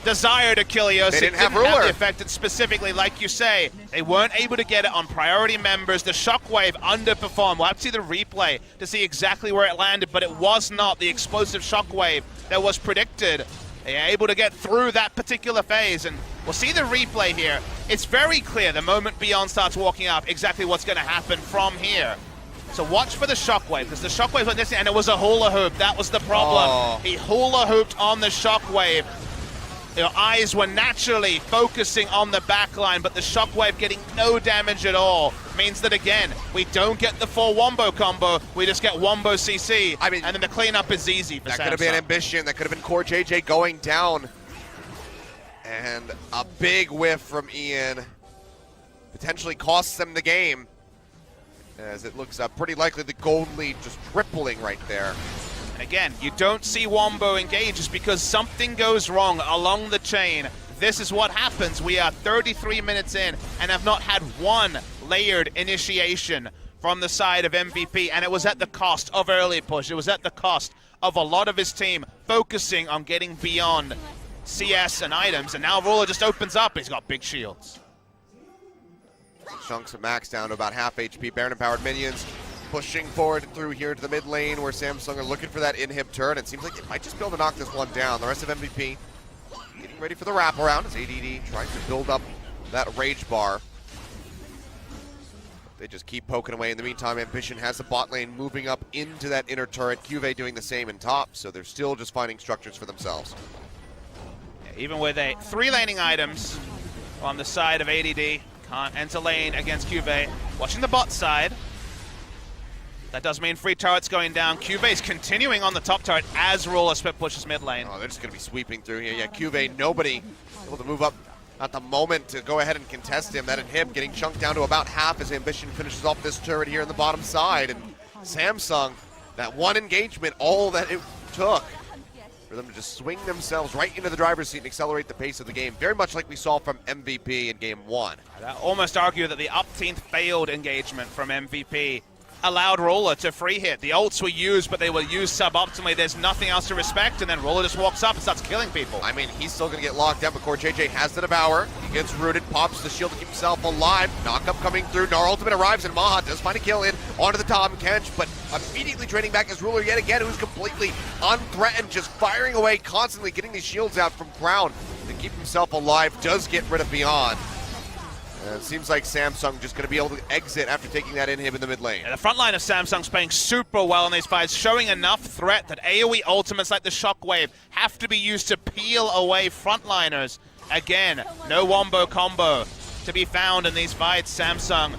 desired. Achilles. They didn't have Ruler. The effect, and specifically, like you say, they weren't able to get it on priority members. The Shockwave underperformed. We'll have to see the replay to see exactly where it landed, but it was not the explosive Shockwave that was predicted. They are able to get through that particular phase, and we'll see the replay here. It's very clear the moment Beyond starts walking up exactly what's going to happen from here. So watch for the Shockwave, because the Shockwave went this, and it was a hula hoop. That was the problem. Oh. He hula hooped on the Shockwave. Your eyes were naturally focusing on the backline, but the Shockwave getting no damage at all means that, again, we don't get the full Wombo combo, we just get Wombo CC, and then the cleanup is easy for Samsung. That could have been ambition, that could have been core JJ going down. And a big whiff from Ian potentially costs them the game, as it looks pretty likely the gold lead just tripling right there. Again, you don't see Wombo engage just because something goes wrong along the chain. This is what happens. We are 33 minutes in and have not had one layered initiation from the side of MVP, and it was at the cost of early push. It was at the cost of a lot of his team focusing on getting beyond CS and items, and now Ruler just opens up. He's got big shields. Chunks of Max down to about half HP. Baron-empowered minions pushing forward through here to the mid lane, where Samsung are looking for that inhib turret. It seems like they might just be able to knock this one down. The rest of MVP getting ready for the wraparound as ADD tries to build up that rage bar. They just keep poking away. In the meantime, Ambition has the bot lane moving up into that inner turret. Cuvée doing the same in top, so they're still just finding structures for themselves. Yeah, even with 3 laning items on the side of ADD, can't enter lane against Cuvée. Watching the bot side. That does mean 3 turrets going down. Cuvé's continuing on the top turret as Ruler split pushes mid lane. Oh, they're just going to be sweeping through here. Yeah, Cuvée, nobody able to move up at the moment to go ahead and contest him. That inhib getting chunked down to about half as Ambition finishes off this turret here in the bottom side. And Samsung, that one engagement, all that it took for them to just swing themselves right into the driver's seat and accelerate the pace of the game. Very much like we saw from MVP in game 1. I'd almost argue that the up-team failed engagement from MVP allowed Ruler to free hit. The ults were used, but they were used suboptimally. There's nothing else to respect, and then Ruler just walks up and starts killing people. I mean, he's still going to get locked out, but Core JJ has the Devour. He gets rooted, pops the shield to keep himself alive. Knockup coming through. Gnar ultimate arrives, and Maha does find a kill in onto the top. Kench, but immediately trading back as Ruler yet again, who's completely unthreatened, just firing away, constantly getting these shields out from Crown to keep himself alive. Does get rid of Beyond. It seems like Samsung just going to be able to exit after taking that inhib in the mid lane. Yeah, the front line of Samsung's playing super well in these fights, showing enough threat that AoE ultimates like the Shockwave have to be used to peel away frontliners. Again, no wombo combo to be found in these fights. Samsung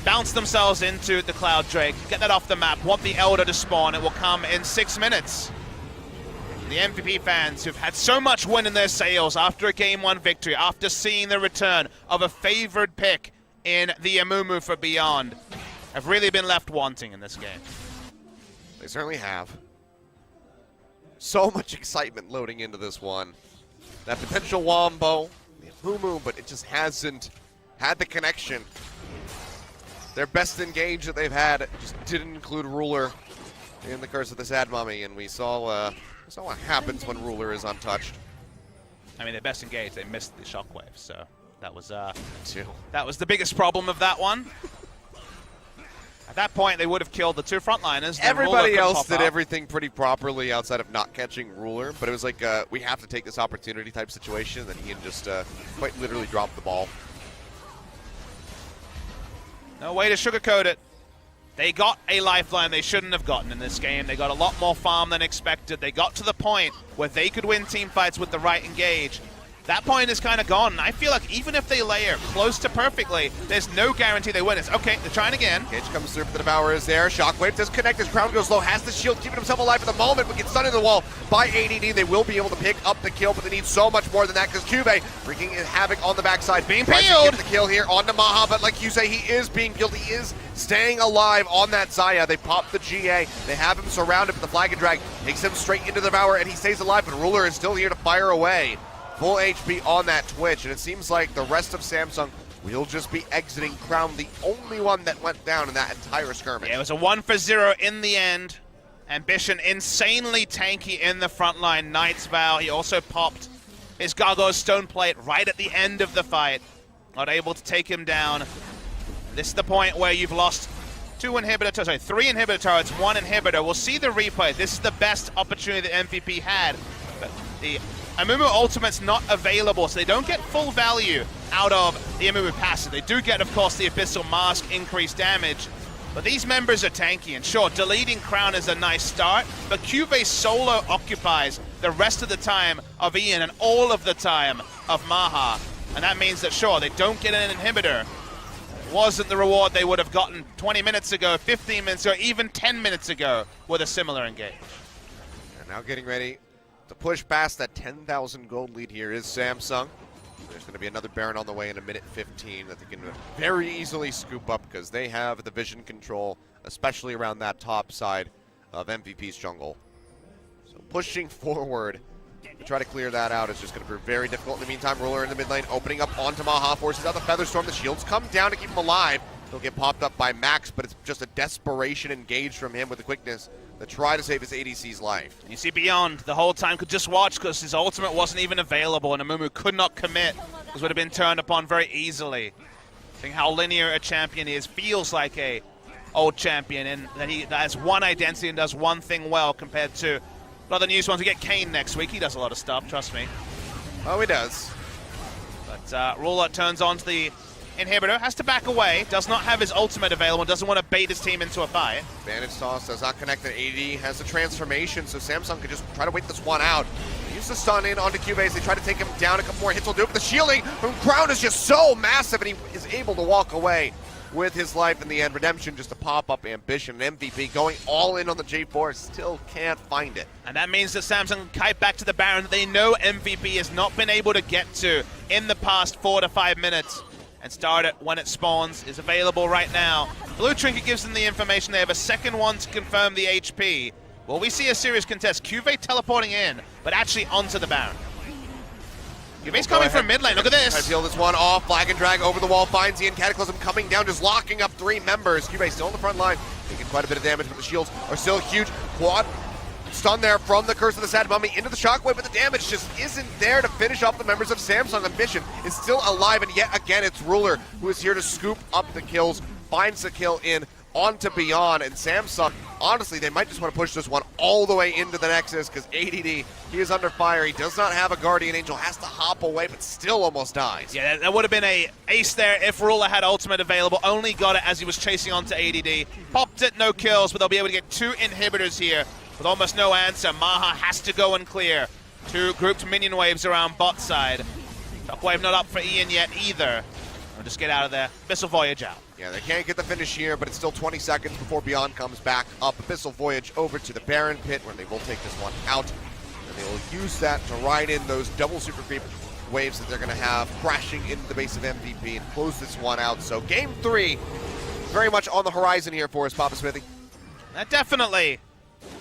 bounce themselves into the Cloud Drake, get that off the map, want the Elder to spawn. It will come in 6 minutes. The MVP fans who've had so much wind in their sails after a Game 1 victory, after seeing the return of a favored pick in the Amumu for Beyond, have really been left wanting in this game. They certainly have. So much excitement loading into this one. That potential wombo, the Amumu, but it just hasn't had the connection. Their best engage that they've had just didn't include Ruler in the Curse of the Sad Mummy, and we saw what happens when Ruler is untouched. I mean, their best engage, they missed the Shockwave, so that was the biggest problem of that one. At that point, they would have killed the 2 frontliners. Everybody else did everything pretty properly outside of not catching Ruler, but it was like, we have to take this opportunity type situation, and then Ian just quite literally dropped the ball. No way to sugarcoat it. They got a lifeline they shouldn't have gotten in this game. They got a lot more farm than expected. They got to the point where they could win team fights with the right engage. That point is kind of gone. I feel like even if they layer close to perfectly, there's no guarantee they win. It's okay, they're trying again. Cage comes through, but the Devour is there. Shockwave does connect as Crown goes low, has the shield, keeping himself alive at the moment, but gets stunned in the wall by ADD. They will be able to pick up the kill, but they need so much more than that because Cuvée wreaking havoc on the backside. Being tries peeled. to get the kill here onto Maha, but like you say, he is being peeled. He is staying alive on that Xayah. They pop the GA. They have him surrounded, but the Flag and Drag takes him straight into the Devour, and he stays alive, but Ruler is still here to fire away. Full HP on that Twitch, and it seems like the rest of Samsung will just be exiting Crown, the only one that went down in that entire skirmish. Yeah, it was a 1-for-0 in the end. Ambition insanely tanky in the front line. Knight's Vow, he also popped his Gargoyle's Stone Plate right at the end of the fight. Not able to take him down. This is the point where you've lost 3 inhibitor turrets, 1 inhibitor. We'll see the replay. This is the best opportunity that MVP had, but the Amumu Ultimate's not available, so they don't get full value out of the Amumu passive. They do get, of course, the Abyssal Mask increased damage, but these members are tanky, and sure, deleting Crown is a nice start, but Cuvée solo occupies the rest of the time of Ian and all of the time of Maha, and that means that, sure, they don't get an inhibitor. It wasn't the reward they would have gotten 20 minutes ago, 15 minutes ago, even 10 minutes ago with a similar engage. And now getting ready to push past that 10,000 gold lead here is Samsung. There's going to be another Baron on the way in a minute 15 that they can very easily scoop up because they have the vision control, especially around that top side of MVP's jungle. So pushing forward to try to clear that out is just going to prove very difficult. In the meantime, Ruler in the mid lane opening up onto Maha, forces out the Featherstorm. The shields come down to keep him alive. He'll get popped up by Max, but it's just a desperation engage from him with the quickness to try to save his ADC's life. You see Beyond the whole time could just watch because his ultimate wasn't even available and Amumu could not commit because would have been turned upon very easily. Seeing how linear a champion is, feels like a old champion and that he has one identity and does one thing well compared to a lot of the news ones. We get Kane next week. He does a lot of stuff, trust me. Oh, he does. But Ruler turns on to the inhibitor, has to back away, does not have his ultimate available, doesn't want to bait his team into a fight. Bandage toss does not connect. The AD has the transformation, so Samsung could just try to wait this one out. Use the stun in onto Cubase. They try to take him down. A couple more hits will do it, but the shielding from Crown is just so massive, and he is able to walk away with his life in the end. Redemption just a pop-up ambition. MVP going all in on the J4, still can't find it. And that means that Samsung kite back to the Baron that they know MVP has not been able to get to in the past 4 to 5 minutes. And start it when it spawns is available right now. Blue Trinket gives them the information. They have a second one to confirm the HP. Well, we see a serious contest. Cuvée teleporting in, but actually onto the Baron. Cuvé's coming from mid lane. Look at this. Try to peel this one off. Flag and drag over the wall. Finds Ian. Cataclysm coming down, just locking up 3 members. Cuvée still on the front line. Taking quite a bit of damage, but the shields are still huge. Quad stun there from the Curse of the Sad Mummy into the Shockwave, but the damage just isn't there to finish off the members of Samsung. Ambition is still alive, and yet again it's Ruler who is here to scoop up the kills, finds the kill in onto Beyond, and Samsung, honestly, they might just want to push this one all the way into the Nexus, because ADD, he is under fire. He does not have a Guardian Angel, has to hop away, but still almost dies. Yeah, that would have been a ace there if Ruler had ultimate available. Only got it as he was chasing onto ADD. Popped it, no kills, but they'll be able to get 2 inhibitors here with almost no answer. Maha has to go and clear 2 grouped minion waves around bot side. Shockwave not up for Ian yet either. We'll just get out of there. Abyssal Voyage out. Yeah, they can't get the finish here, but it's still 20 seconds before Beyond comes back up. Abyssal Voyage over to the Baron Pit, where they will take this one out. And they will use that to ride in those double super creep waves that they're going to have crashing into the base of MVP and close this one out. So game 3, very much on the horizon here for us, Papa Smithy. That definitely,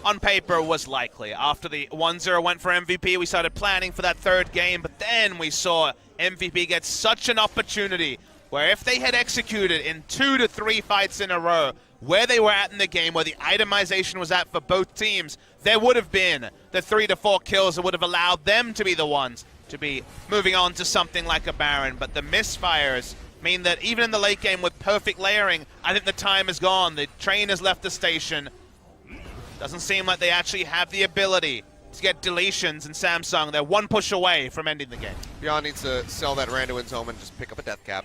on paper, was likely. After the 1-0 went for MVP, we started planning for that 3rd game, but then we saw MVP get such an opportunity where if they had executed in 2 to 3 fights in a row, where they were at in the game, where the itemization was at for both teams, there would have been the 3 to 4 kills that would have allowed them to be the ones to be moving on to something like a Baron. But the misfires mean that even in the late game with perfect layering, I think the time is gone. The train has left the station. Doesn't seem like they actually have the ability to get deletions in Samsung. They're 1 push away from ending the game. Beyond needs to sell that Randuin's Home and just pick up a death cap.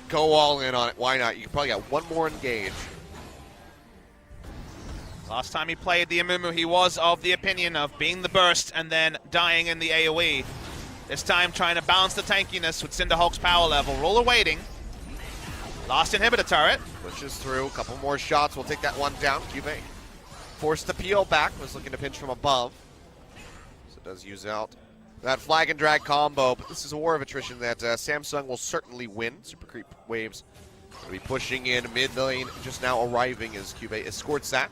Go all in on it. Why not? You can probably get 1 more engage. Last time he played the Amumu, he was of the opinion of being the burst and then dying in the AoE. This time trying to balance the tankiness with Cinderhulk's power level. Ruler waiting. Last inhibitor turret. Pushes through. A couple more shots. We'll take that one down. Cuvée forced the peel back. Was looking to pinch from above. So does use out that flag and drag combo, but this is a war of attrition that Samsung will certainly win. Super creep waves will be pushing in mid lane, just now arriving as Cuvée escorts that,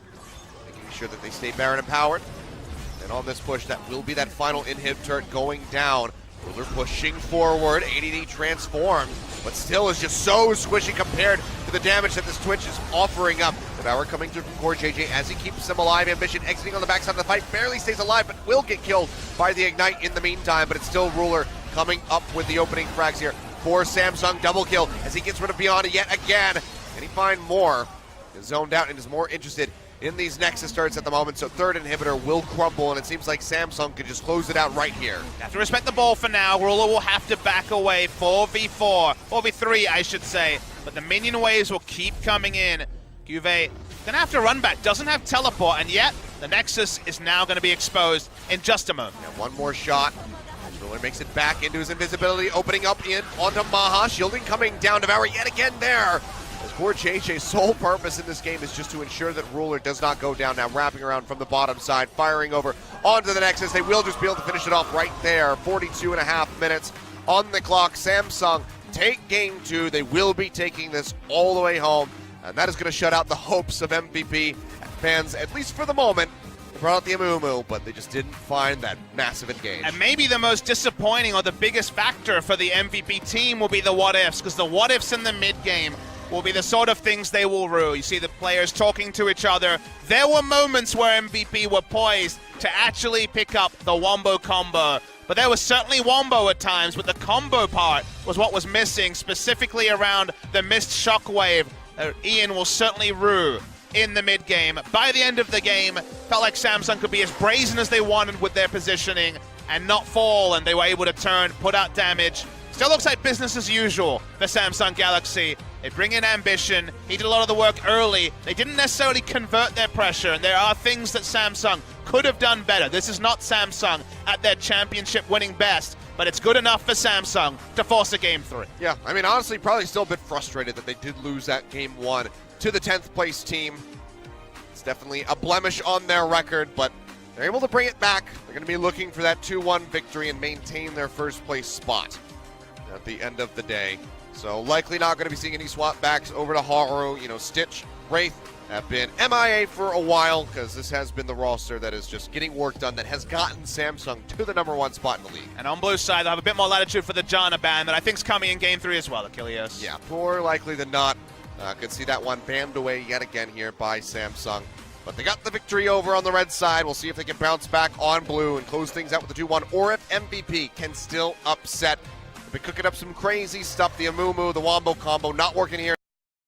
making sure that they stay Baron empowered. And on this push, that will be that final inhib turret going down. Ruler pushing forward, ADD transformed, but still is just so squishy compared to the damage that this Twitch is offering up. The Power coming through from Core JJ as he keeps them alive. Ambition exiting on the backside of the fight, barely stays alive, but will get killed by the Ignite in the meantime. But it's still Ruler coming up with the opening frags here for Samsung. Double kill as he gets rid of Beyond yet again. Can he find more? Is zoned out and is more interested in these Nexus turrets at the moment, so 3rd inhibitor will crumble, and it seems like Samsung could just close it out right here. Have to respect the ball for now. Ruler will have to back away. 4v4, 4v3 I should say, but the minion waves will keep coming in. Cuvée gonna have to run back, doesn't have teleport, and yet the Nexus is now gonna be exposed in just a moment. Yeah, 1 more shot. Ruler makes it back into his invisibility, opening up in onto Maha, shielding coming down, Devour yet again there. As Core JJ's sole purpose in this game is just to ensure that Ruler does not go down. Now wrapping around from the bottom side, firing over onto the Nexus. They will just be able to finish it off right there. 42.5 minutes on the clock. Samsung take game 2. They will be taking this all the way home, and that is going to shut out the hopes of MVP fans, at least for the moment. They brought out the Amumu, but they just didn't find that massive engage. And maybe the most disappointing or the biggest factor for the MVP team will be the what-ifs, because the what-ifs in the mid-game will be the sort of things they will rue. You see the players talking to each other. There were moments where MVP were poised to actually pick up the Wombo combo, but there was certainly Wombo at times, but the combo part was what was missing, specifically around the missed shockwave. Ian will certainly rue in the mid-game. By the end of the game, felt like Samsung could be as brazen as they wanted with their positioning and not fall, and they were able to turn, put out damage, Still looks like business as usual for Samsung Galaxy. They bring in ambition. He did a lot of the work early. They didn't necessarily convert their pressure, and there are things that Samsung could have done better. This is not Samsung at their championship winning best, but it's good enough for Samsung to force a game 3. Yeah, I mean, honestly, probably still a bit frustrated that they did lose that game 1 to the 10th place team. It's definitely a blemish on their record, but they're able to bring it back. They're going to be looking for that 2-1 victory and maintain their first place spot at the end of the day. So likely not going to be seeing any swap backs over to Haru. You know, Stitch, Wraith have been MIA for a while because this has been the roster that is just getting work done that has gotten Samsung to the #1 spot in the league. And on blue side, they'll have a bit more latitude for the Janna ban that I think is coming in game 3 as well, Achilles. Yeah, more likely than not. Could see that one banned away yet again here by Samsung. But they got the victory over on the red side. We'll see if they can bounce back on blue and close things out with the 2-1, or if MVP can still upset. They've been cooking up some crazy stuff. The Amumu, the Wombo combo, not working here.